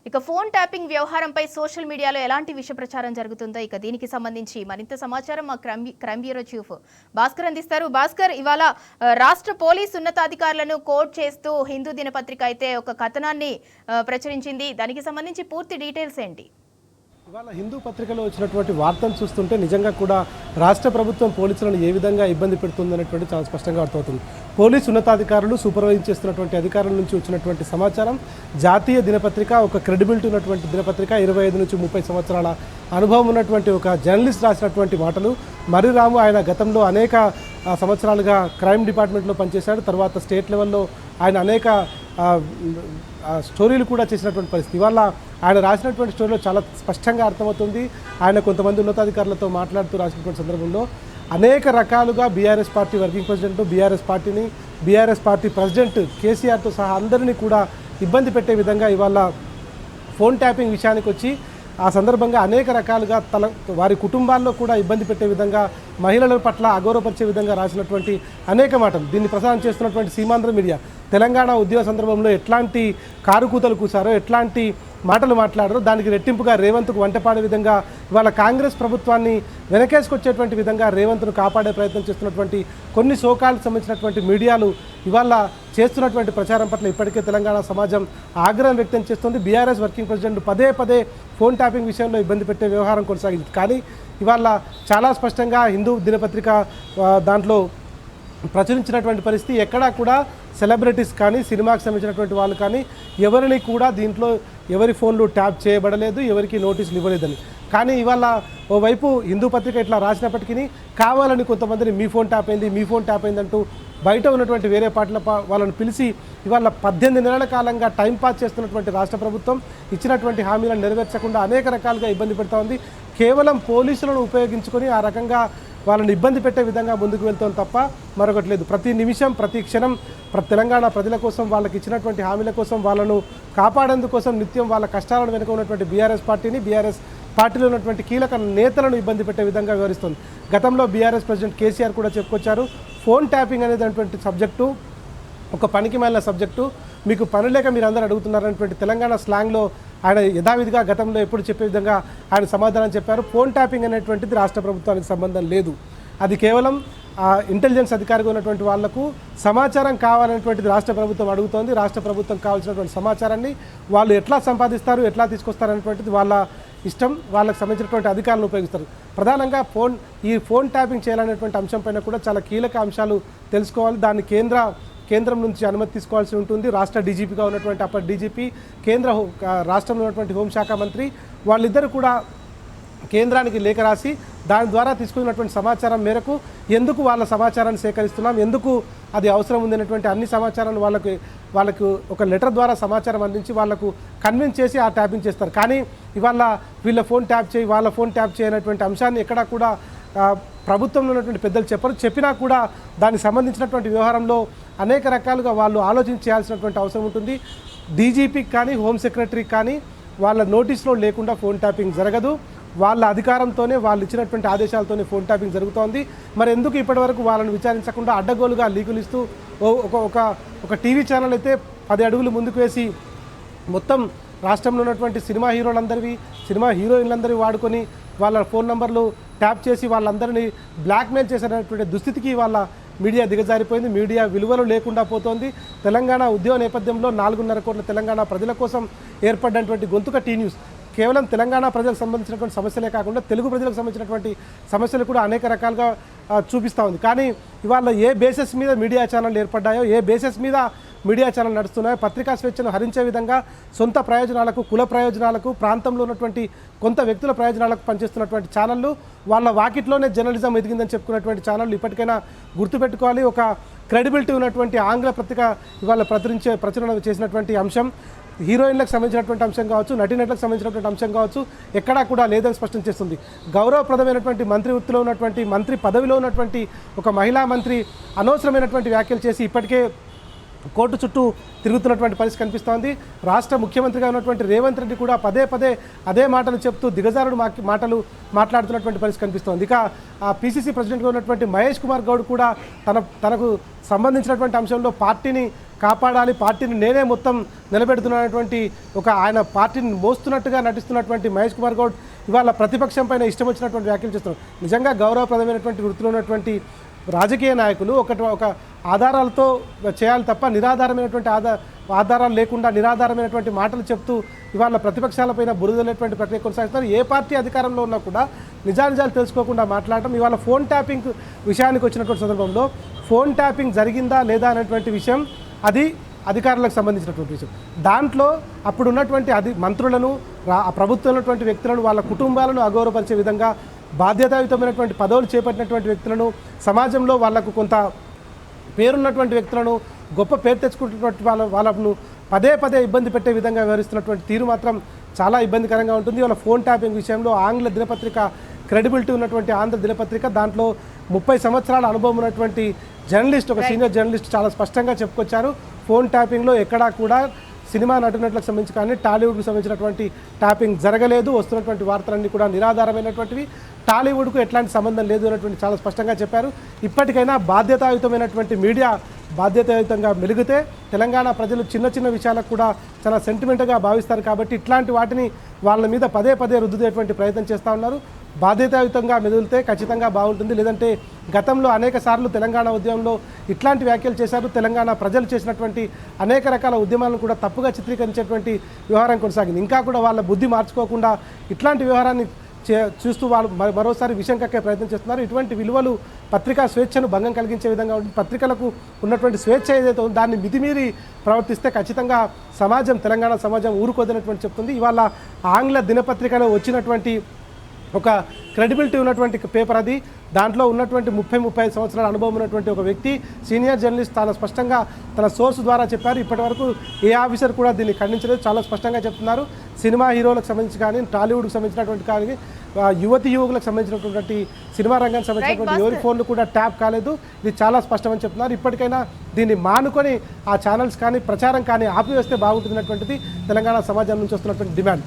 ఇక phone tapping వ్యవహారంపై social మీడియాలో ఎలాంటి విష ప్రచారం జరుగుతుందో ఇక దీనికి సంబంధించి మరింత సమాచారం మా క్రైమ్ బ్యూరో చీఫ్ భాస్కర్ అందిస్తారు. భాస్కర్, ఇవాళ రాష్ట్ర పోలీస్ ఉన్నతాధికారులను కోట్ చేస్తూ హిందూ దినపత్రిక అయితే ఒక కథనాన్ని ప్రచురించింది. దానికి సంబంధించి పూర్తి డీటెయిల్స్ ఏంటి? ఇవాళ హిందూ పత్రికలో వచ్చినటువంటి వార్తను చూస్తుంటే నిజంగా కూడా రాష్ట్ర ప్రభుత్వం పోలీసులను ఏ విధంగా ఇబ్బంది పెడుతుందనేటువంటి చాలా స్పష్టంగా అర్థమవుతుంది. పోలీసు ఉన్నతాధికారులు సూపర్వైజ్ చేస్తున్నటువంటి అధికారుల నుంచి వచ్చినటువంటి సమాచారం, జాతీయ దినపత్రిక ఒక క్రెడిబిలిటీ ఉన్నటువంటి దినపత్రిక, 25 నుంచి 30 సంవత్సరాల అనుభవం ఉన్నటువంటి ఒక జర్నలిస్ట్ రాసినటువంటి మాటలు. మర్రిరాము ఆయన గతంలో అనేక సంవత్సరాలుగా క్రైమ్ డిపార్ట్మెంట్లో పనిచేశాడు. తర్వాత స్టేట్ లెవెల్లో ఆయన అనేక స్టోరీలు కూడా చేసినటువంటి పరిస్థితి. ఇవాళ ఆయన రాసినటువంటి స్టోరీలో చాలా స్పష్టంగా అర్థమవుతుంది. ఆయన కొంతమంది ఉన్నతాధికారులతో మాట్లాడుతూ రాసినటువంటి సందర్భంలో అనేక రకాలుగా BRS party working president, BRS party president కేసీఆర్తో సహా అందరినీ కూడా ఇబ్బంది పెట్టే విధంగా ఇవాళ ఫోన్ ట్యాపింగ్ విషయానికి వచ్చి ఆ సందర్భంగా అనేక రకాలుగా వారి కుటుంబాల్లో కూడా ఇబ్బంది పెట్టే విధంగా, మహిళల పట్ల అగౌరవపరిచే విధంగా రాసినటువంటి అనేక మాటలు. దీన్ని ప్రసారం చేస్తున్నటువంటి సీమాంధ్ర మీడియా తెలంగాణ ఉద్యమ సందర్భంలో ఎట్లాంటి కారుకూతలు కూసారో, ఎట్లాంటి మాటలు మాట్లాడారో దానికి రెట్టింపుగా రేవంత్కు వంటపాడే విధంగా ఇవాళ కాంగ్రెస్ ప్రభుత్వాన్ని వెనకేసుకొచ్చేటువంటి విధంగా రేవంత్ను కాపాడే ప్రయత్నం చేస్తున్నటువంటి కొన్ని సోకాలకు సంబంధించినటువంటి మీడియాలు ఇవాళ చేస్తున్నటువంటి ప్రచారం పట్ల ఇప్పటికే తెలంగాణ సమాజం ఆగ్రహం వ్యక్తం చేస్తుంది. బీఆర్ఎస్ వర్కింగ్ ప్రెసిడెంట్ పదే ఫోన్ ట్యాపింగ్ విషయంలో ఇబ్బంది పెట్టే వ్యవహారం కొనసాగింది. కానీ ఇవాళ చాలా స్పష్టంగా హిందూ దినపత్రిక దాంట్లో ప్రచురించినటువంటి పరిస్థితి, ఎక్కడా కూడా సెలబ్రిటీస్ కానీ సినిమాకి సంబంధించినటువంటి వాళ్ళు కానీ ఎవరిని కూడా దీంట్లో ఎవరి ఫోన్లు ట్యాప్ చేయబడలేదు, ఎవరికి నోటీసులు ఇవ్వలేదని. కానీ ఇవాళ ఓవైపు హిందూ పత్రిక ఇట్లా రాసినప్పటికీ కావాలని కొంతమందిని మీ ఫోన్ ట్యాప్ అయింది అంటూ బయట ఉన్నటువంటి వేరే పార్టీల వాళ్ళని పిలిచి ఇవాళ 18 నెలల కాలంగా టైంపాస్ చేస్తున్నటువంటి రాష్ట్ర ప్రభుత్వం ఇచ్చినటువంటి హామీలను నెరవేర్చకుండా అనేక రకాలుగా ఇబ్బంది పెడతా ఉంది. కేవలం పోలీసులను ఉపయోగించుకొని ఆ రకంగా వాళ్ళని ఇబ్బంది పెట్టే విధంగా ముందుకు వెళ్తాం తప్ప మరొకటి లేదు. ప్రతి నిమిషం ప్రతి క్షణం తెలంగాణ ప్రజల కోసం, వాళ్ళకి ఇచ్చినటువంటి హామీల కోసం, వాళ్ళను కాపాడేందుకోసం నిత్యం వాళ్ళ కష్టాలను వెనుక ఉన్నటువంటి బీఆర్ఎస్ పార్టీలో ఉన్నటువంటి కీలక నేతలను ఇబ్బంది పెట్టే విధంగా వ్యవహరిస్తుంది. గతంలో బీఆర్ఎస్ ప్రెసిడెంట్ కేసీఆర్ కూడా చెప్పుకొచ్చారు, ఫోన్ ట్యాపింగ్ అనేటువంటి సబ్జెక్టు ఒక పనికి మాలిన సబ్జెక్టు, మీకు పని లేక మీరు అందరూ అడుగుతున్నారనేటువంటి తెలంగాణ స్లాంగ్లో ఆయన యథావిధిగా గతంలో ఎప్పుడు చెప్పే విధంగా ఆయన సమాధానం చెప్పారు. ఫోన్ ట్యాపింగ్ అనేటువంటిది రాష్ట్ర ప్రభుత్వానికి సంబంధం లేదు, అది కేవలం ఇంటెలిజెన్స్ అధికారిగా ఉన్నటువంటి వాళ్లకు సమాచారం కావాలనేటువంటిది రాష్ట్ర ప్రభుత్వం అడుగుతోంది. రాష్ట్ర ప్రభుత్వం కావాల్సినటువంటి సమాచారాన్ని వాళ్ళు ఎట్లా సంపాదిస్తారు, ఎట్లా తీసుకొస్తారు అనేటువంటిది వాళ్ళ ఇష్టం, వాళ్ళకి సంబంధించినటువంటి అధికారులను ఉపయోగిస్తారు. ప్రధానంగా ఈ ఫోన్ ట్యాపింగ్ చేయాలనేటువంటి అంశం పైన కూడా చాలా కీలక అంశాలు తెలుసుకోవాలి. దాన్ని కేంద్రం నుంచి అనుమతి తీసుకోవాల్సి ఉంటుంది. రాష్ట్ర డీజీపీగా ఉన్నటువంటి అప్పటి డీజీపీ, రాష్ట్రంలో ఉన్నటువంటి హోంశాఖ మంత్రి వాళ్ళిద్దరూ కూడా కేంద్రానికి లేఖ రాసి దాని ద్వారా తీసుకున్నటువంటి సమాచారం మేరకు ఎందుకు వాళ్ళ సమాచారాన్ని సేకరిస్తున్నాం, ఎందుకు అది అవసరం ఉందనేటువంటి అన్ని సమాచారాన్ని వాళ్ళకు ఒక లెటర్ ద్వారా సమాచారం అందించి వాళ్ళకు కన్విన్స్ చేసి ఆ ట్యాపింగ్ చేస్తారు. కానీ ఇవాళ వీళ్ళ ఫోన్ ట్యాప్ చేయి, వాళ్ళ ఫోన్ ట్యాప్ చేయనటువంటి అంశాన్ని ఎక్కడా కూడా ప్రభుత్వంలో ఉన్నటువంటి పెద్దలు చెప్పినా కూడా దానికి సంబంధించినటువంటి వ్యవహారంలో అనేక రకాలుగా వాళ్ళు ఆలోచించాల్సినటువంటి అవసరం ఉంటుంది. డీజీపీకి కానీ హోమ్ సెక్రటరీకి కానీ వాళ్ళ నోటీస్లో లేకుండా ఫోన్ ట్యాపింగ్ జరగదు. వాళ్ళ అధికారంతోనే, వాళ్ళు ఇచ్చినటువంటి ఆదేశాలతోనే ఫోన్ ట్యాపింగ్ జరుగుతోంది. మరి ఎందుకు ఇప్పటివరకు వాళ్ళని విచారించకుండా అడ్డగోలుగా లీకులు ఇస్తూ ఒక టీవీ ఛానల్ అయితే 10 అడుగులు ముందుకు వేసి మొత్తం రాష్ట్రంలో ఉన్నటువంటి సినిమా హీరోయిన్లందరినీ వాడుకొని వాళ్ళ ఫోన్ నంబర్లు ట్యాప్ చేసి వాళ్ళందరినీ బ్లాక్మెయిల్ చేసేటటువంటి దుస్థితికి వాళ్ళ మీడియా దిగజారిపోయింది. మీడియా విలువలు లేకుండా పోతోంది. తెలంగాణ ఉద్యమ నేపథ్యంలో 4.5 కోట్ల తెలంగాణ ప్రజల కోసం ఏర్పడినటువంటి గొంతుక టీ న్యూస్ కేవలం తెలంగాణ ప్రజలకు సంబంధించినటువంటి సమస్యలే కాకుండా తెలుగు ప్రజలకు సంబంధించినటువంటి సమస్యలు కూడా అనేక రకాలుగా చూపిస్తూ ఉంది. కానీ ఇవాళ ఏ బేసిస్ మీద మీడియా ఛానళ్ళు ఏర్పడ్డాయో, ఏ బేసిస్ మీద మీడియా ఛానల్ నడుస్తున్నాయో, పత్రికా స్వేచ్ఛను హరించే విధంగా సొంత ప్రయోజనాలకు, కుల ప్రయోజనాలకు, ప్రాంతంలో ఉన్నటువంటి కొంత వ్యక్తుల ప్రయోజనాలకు పనిచేస్తున్నటువంటి ఛానళ్ళు, వాళ్ళ వాకిట్లోనే జర్నలిజం ఎదిగిందని చెప్పుకున్నటువంటి ఛానళ్ళు ఇప్పటికైనా గుర్తుపెట్టుకోవాలి. ఒక క్రెడిబిలిటీ ఉన్నటువంటి ఆంగ్ల పత్రిక ఇవాళ ప్రచురణ చేసినటువంటి అంశం హీరోయిన్లకు సంబంధించినటువంటి అంశం కావచ్చు, నటీనటులకు సంబంధించినటువంటి అంశం కావచ్చు, ఎక్కడా కూడా లేదని స్పష్టం చేస్తుంది. గౌరవప్రదమైనటువంటి మంత్రి వృత్తిలో ఉన్నటువంటి, మంత్రి పదవిలో ఉన్నటువంటి ఒక మహిళా మంత్రి అనవసరమైనటువంటి వ్యాఖ్యలు చేసి ఇప్పటికే కోర్టు చుట్టూ తిరుగుతున్నటువంటి పరిస్థితి కనిపిస్తోంది. రాష్ట్ర ముఖ్యమంత్రిగా ఉన్నటువంటి రేవంత్ రెడ్డి కూడా పదే పదే అదే మాటలు చెప్తూ దిగజారుడు మాటలు మాట్లాడుతున్నటువంటి పరిస్థితి కనిపిస్తోంది. ఇక ఆ పిసిసి ప్రెసిడెంట్గా ఉన్నటువంటి మహేష్ కుమార్ గౌడ్ కూడా తనకు సంబంధించినటువంటి అంశంలో పార్టీని కాపాడాలి, పార్టీని నేనే మొత్తం నిలబెడుతున్నటువంటి ఆయన పార్టీని మోస్తున్నట్టుగా నటిస్తున్నటువంటి మహేష్ కుమార్ గౌడ్ ఇవాళ ప్రతిపక్షం పైన ఇష్టం వచ్చినటువంటి వ్యాఖ్యలు చేస్తున్నారు. నిజంగా గౌరవప్రదమైనటువంటి వృత్తిలో ఉన్నటువంటి రాజకీయ నాయకులు ఒక ఆధారాలతో చేయాలి తప్ప నిరాధారమైనటువంటి ఆధారాలు లేకుండా నిరాధారమైనటువంటి మాటలు చెప్తూ ఇవాళ ప్రతిపక్షాలపైన బురదలేటువంటి ప్రక్రియ కొనసాగిస్తున్నారు. ఏ పార్టీ అధికారంలో ఉన్నా కూడా నిజానిజాలు తెలుసుకోకుండా మాట్లాడటం. ఇవాళ ఫోన్ ట్యాపింగ్ విషయానికి వచ్చినటువంటి సందర్భంలో ఫోన్ ట్యాపింగ్ జరిగిందా లేదా అనేటువంటి విషయం అది అధికారులకు సంబంధించినటువంటి విషయం. దాంట్లో అప్పుడు ఉన్నటువంటి మంత్రులను ప్రభుత్వం ఉన్నటువంటి వ్యక్తులను వాళ్ళ కుటుంబాలను అగౌరవపరిచే విధంగా బాధ్యతాయుతమైనటువంటి పదవులు చేపట్టినటువంటి వ్యక్తులను సమాజంలో వాళ్లకు కొంత పేరున్నటువంటి వ్యక్తులను గొప్ప పేరు తెచ్చుకుంటున్నటువంటి వాళ్ళను పదే పదే ఇబ్బంది పెట్టే విధంగా వ్యవహరిస్తున్నటువంటి తీరు మాత్రం చాలా ఇబ్బందికరంగా ఉంటుంది. వాళ్ళ ఫోన్ ట్యాపింగ్ విషయంలో ఆంగ్ల దినపత్రిక క్రెడిబిలిటీ ఉన్నటువంటి ఆంధ్ర దినపత్రిక దాంట్లో 30 సంవత్సరాల అనుభవం ఉన్నటువంటి జర్నలిస్ట్ ఒక సీనియర్ జర్నలిస్ట్ చాలా స్పష్టంగా చెప్పుకొచ్చారు. ఫోన్ ట్యాపింగ్లో ఎక్కడా కూడా సినిమా నటునట్లకు సంబంధించి కానీ టాలీవుడ్కు సంబంధించినటువంటి ట్యాపింగ్ జరగలేదు. వస్తున్నటువంటి వార్తలన్నీ కూడా నిరాధారమైనటువంటివి. టాలీవుడ్కు ఎట్లాంటి సంబంధం లేదు అన్నటువంటి చాలా స్పష్టంగా చెప్పారు. ఇప్పటికైనా బాధ్యతాయుతమైనటువంటి మీడియా బాధ్యతాయుతంగా మెలిగితే తెలంగాణ ప్రజలు చిన్న చిన్న విషయాలకు కూడా చాలా సెంటిమెంట్గా భావిస్తారు. కాబట్టి ఇట్లాంటి వాటిని వాళ్ళ మీద పదే పదే రుద్దుదేటువంటి ప్రయత్నం చేస్తూ ఉన్నారు. బాధ్యతాయుతంగా మెదిలితే ఖచ్చితంగా బాగుంటుంది. లేదంటే గతంలో అనేక సార్లు తెలంగాణ ఉద్యమంలో ఇట్లాంటి వ్యాఖ్యలు చేశారు. తెలంగాణ ప్రజలు చేసినటువంటి అనేక రకాల ఉద్యమాలను కూడా తప్పుగా చిత్రీకరించేటువంటి వ్యవహారం కొనసాగింది. ఇంకా కూడా వాళ్ళ బుద్ధి మార్చుకోకుండా ఇట్లాంటి వ్యవహారాన్ని చూస్తూ వాళ్ళు మరోసారి విషయం కక్కే ప్రయత్నం చేస్తున్నారు. ఇటువంటి విలువలు పత్రికా స్వేచ్ఛను భంగం కలిగించే విధంగా ఉంటుంది. పత్రికలకు ఉన్నటువంటి స్వేచ్ఛ ఏదైతే ఉందో దాన్ని మితిమీరి ప్రవర్తిస్తే ఖచ్చితంగా తెలంగాణ సమాజం ఊరుకోదనటువంటి చెప్తుంది. ఇవాళ ఆంగ్ల దినపత్రికలో వచ్చినటువంటి ఒక క్రెడిబిలిటీ ఉన్నటువంటి పేపర్ అది. దాంట్లో ఉన్నటువంటి 30-35 సంవత్సరాల అనుభవం ఉన్నటువంటి ఒక వ్యక్తి సీనియర్ జర్నలిస్ట్ చాలా స్పష్టంగా తన సోర్స్ ద్వారా చెప్పారు. ఇప్పటివరకు ఏ ఆఫీసర్ కూడా దీన్ని ఖండించలేదు. చాలా స్పష్టంగా చెప్తున్నారు. సినిమా హీరోలకు సంబంధించి కానీ టాలీవుడ్కి సంబంధించినటువంటి కానీ యువకులకు సంబంధించినటువంటి సినిమా రంగానికి సంబంధించినటువంటి ఎవరి ఫోన్లు కూడా ట్యాప్ కాలేదు. ఇది చాలా స్పష్టమని చెప్తున్నారు. ఇప్పటికైనా దీన్ని మానుకొని ఆ ఛానల్స్ కానీ ప్రచారం కానీ ఆపివేస్తే బాగుంటున్నటువంటిది తెలంగాణ సమాజం నుంచి వస్తున్నటువంటి డిమాండ్.